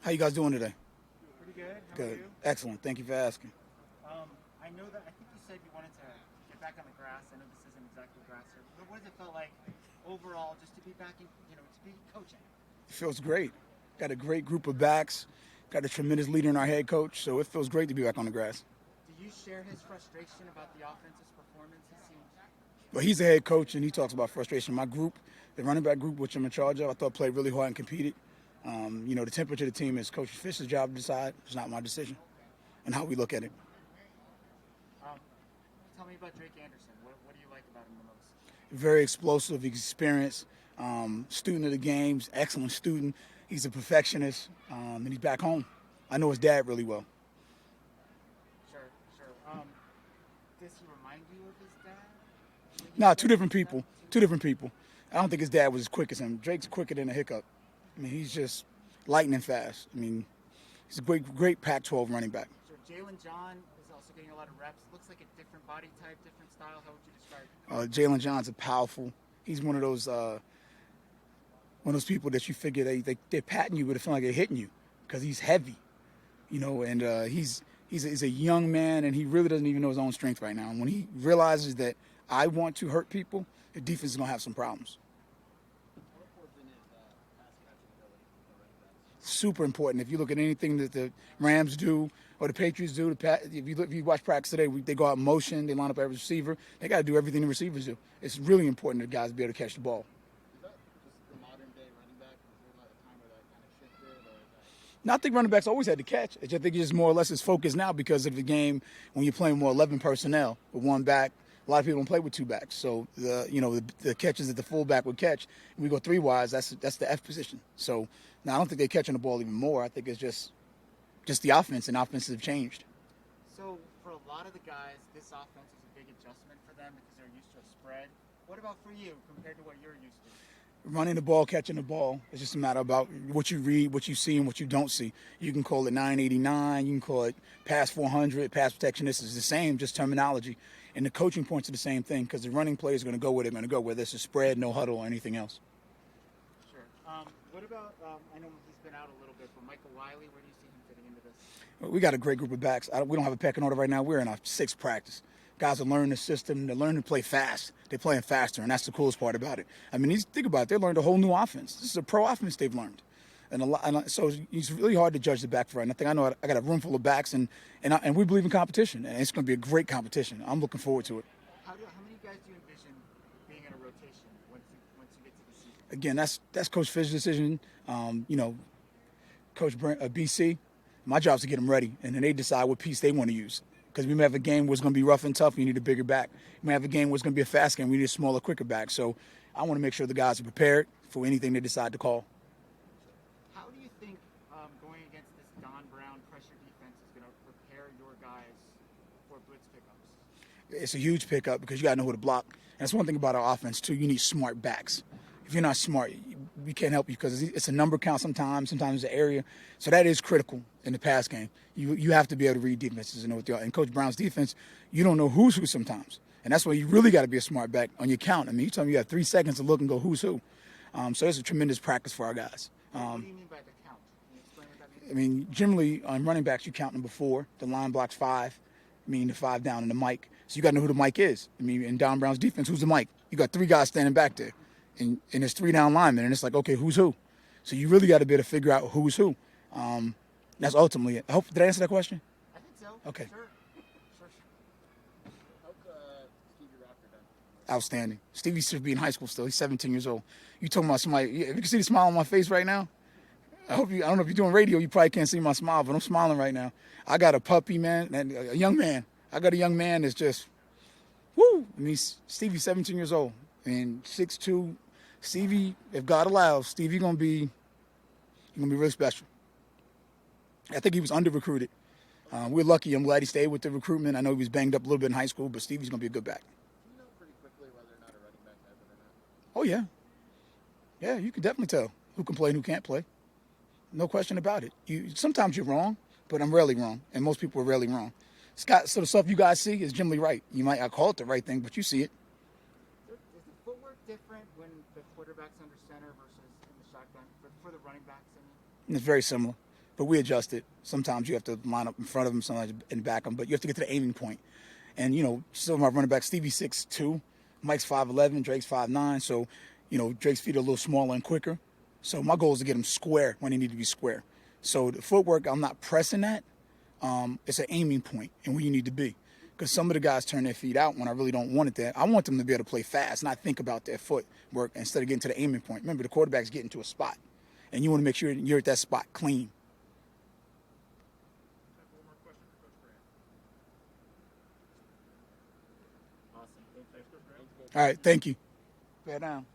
How you guys doing today? Pretty good. How Good. are you? Excellent. Thank you for asking. I know that I think you said you wanted to get back on the grass. I know this isn't exactly grass here, but what does it feel like overall just to be back in, to be coaching? It feels great. Got a great group of backs. Got a tremendous leader in our head coach, so it feels great to be back on the grass. Do you share his frustration about the offense's performance? He seems But he's the head coach, and he talks about frustration. My group, the running back group, which I'm in charge of, I thought played really hard and competed. The temperature of the team is Coach Fish's job to decide. It's not my decision, and how we look at it. Tell me about Drake Anderson. What do you like about him the most? Very explosive, experienced, student of the games, excellent student. He's a perfectionist, and he's back home. I know his dad really well. Sure. Does he remind you of his dad? No, two different people. Two different people. I don't think his dad was as quick as him. Drake's quicker than a hiccup. I mean, he's just lightning fast. I mean, he's a great Pac-12 running back. Sure. Jalen John is also getting a lot of reps. Looks like a different body type, different style. How would you describe him? Jalen John's a powerful. He's one of those people that you figure they're patting you, but it feels like they're hitting you because he's heavy, and he's a young man, and he really doesn't even know his own strength right now. And when he realizes that I want to hurt people, the defense is going to have some problems. Super important. If you look at anything that the Rams do or the Patriots do, if you watch practice today, they go out in motion, they line up every receiver. They got to do everything the receivers do. It's really important that guys be able to catch the ball. Is that just the modern day running back? Is there a time where that kind of shifted? No, I think running backs always had to catch. I think it's just more or less his focus now because of the game when you're playing more 11 personnel with one back. A lot of people don't play with two backs, so the catches that the fullback would catch, and we go three wides. That's the F position. So now I don't think they're catching the ball even more. I think it's just the offense, and offenses have changed. So for a lot of the guys, this offense is a big adjustment for them because they're used to a spread. What about for you compared to what you're used to? Running the ball, catching the ball. It's just a matter about what you read, what you see, and what you don't see. You can call it 989. You can call it pass 400, pass protection. This is the same, just terminology. And the coaching points are the same thing because the running play is going to go where they're going to go, whether it's a spread, no huddle, or anything else. Sure. What about, I know he's been out a little bit, but Michael Wiley, where do you see him fitting into this? We got a great group of backs. We don't have a pecking order right now. We're in our sixth practice. Guys are learning the system. They're learning to play fast. They're playing faster, and that's the coolest part about it. I mean, think about it. They learned a whole new offense. This is a pro offense they've learned. So it's really hard to judge the back for right. And I know I got a room full of backs, and we believe in competition, and it's going to be a great competition. I'm looking forward to it. How many guys do you envision being in a rotation once you get to the season? Again, that's Coach Fish's decision. Coach BC, my job is to get them ready, and then they decide what piece they want to use. Because we may have a game where it's going to be rough and tough, you need a bigger back. We may have a game where it's going to be a fast game, we need a smaller, quicker back. So I want to make sure the guys are prepared for anything they decide to call. How do you think going against this Don Brown pressure defense is going to prepare your guys for blitz pickups? It's a huge pickup because you got to know who to block. And that's one thing about our offense, too. You need smart backs. If you're not smart, we can't help you because it's a number count sometimes it's an area. So that is critical in the pass game. You have to be able to read defenses and know what they are. And Coach Brown's defense, you don't know who's who sometimes. And that's why you really got to be a smart back on your count. I mean, you tell me you have 3 seconds to look and go who's who. So it's a tremendous practice for our guys. What do you mean by the count? Can you explain what that means? I mean, generally on running backs, you count number 4. The line blocks 5, meaning the 5 down in the mic. So you got to know who the mic is. I mean, in Don Brown's defense, who's the mic? You got 3 guys standing back there. And there's 3 down linemen, and it's like, okay, who's who? So you really got to be able to figure out who's who. That's ultimately it. Did I answer that question? I think so. Okay. Sure. How's Stevie Rocker done? Outstanding. Stevie should be in high school still. He's 17 years old. You talking about somebody, if you can see the smile on my face right now, I don't know if you're doing radio, you probably can't see my smile, but I'm smiling right now. I got a puppy, man, and a young man. I got a young man that's just, woo. I mean, Stevie's 17 years old and 6'2". Stevie, if God allows, Stevie gonna be really special. I think he was under-recruited. We're lucky. I'm glad he stayed with the recruitment. I know he was banged up a little bit in high school, but Stevie's gonna be a good back. Do you know pretty quickly whether or not a running back has it or not? Oh, yeah. Yeah, you can definitely tell who can play and who can't play. No question about it. Sometimes you're wrong, but I'm rarely wrong, and most people are rarely wrong. Scott, so the stuff you guys see is generally right. You might not call it the right thing, but you see it. Is the footwork different when the quarterback's under center versus in the shotgun? for the running backs? I mean? It's very similar, but we adjust it. Sometimes you have to line up in front of them, sometimes in back them, but you have to get to the aiming point. And, some of my running backs, Stevie's 6'2", Mike's 5'11", Drake's 5'9", so, Drake's feet are a little smaller and quicker. So my goal is to get them square when they need to be square. So the footwork, I'm not pressing that. It's an aiming point and where you need to be. Because some of the guys turn their feet out when I really don't want it there. I want them to be able to play fast, not think about their footwork instead of getting to the aiming point. Remember, the quarterback's getting to a spot, and you want to make sure you're at that spot clean. One more question for Coach Grant. Awesome. Thanks, Coach Grant. All right, thank you. Fair down.